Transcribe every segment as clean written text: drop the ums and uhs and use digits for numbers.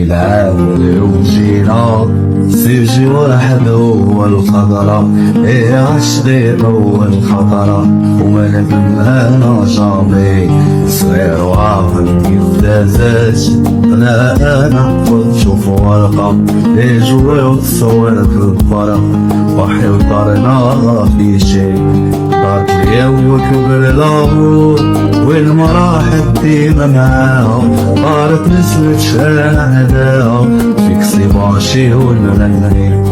العالي وجينا سيجي واحد هو الخضرا، ايه عشقي هو الخضرا وما ندم انا جامي صغير وعاقل كيف دازاش انا كنت شوف ورقة ايه جوي وتصور في الفرق وحي وطارنا في شي طارت ليا وكبر العمر والمراحل ديما معاهم طارت نسمة شهداها فيك صباشي والمغني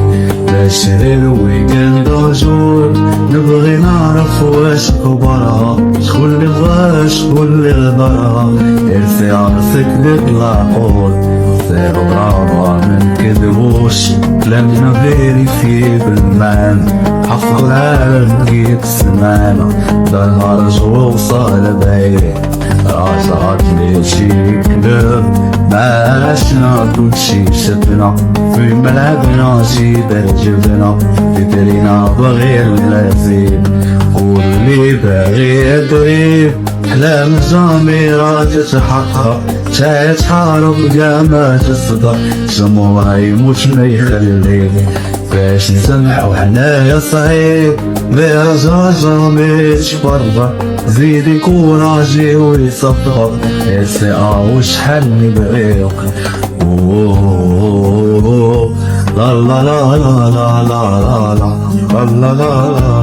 باشري الويكند رجول نبغي نعرف واش كبرها شكون اللي بغاها شكون اللي غدرها ارسي عرسك بالعقول سيرو برافا منكذبوش كلامنا فيريفي بالمعنى حفظ العالم كيف سمعنا دار رجوع وصال بعيد راجعت لي شي كلام ما عشنا كلشي شفنا في ملعبنا جيبه جبنا في درينا بغي الغزيب قول لي باغي ادري احلام الجميرة تتحقق شايت حارب قامة تصدق جمهورها يموت ما يخليه باش نسمحو حنايا صعيب بيرجع جاميتش برا زيد يكون راجي ويصفق يسي وشحال نبغيك لا لا لا لا لا لا لا لا لا لا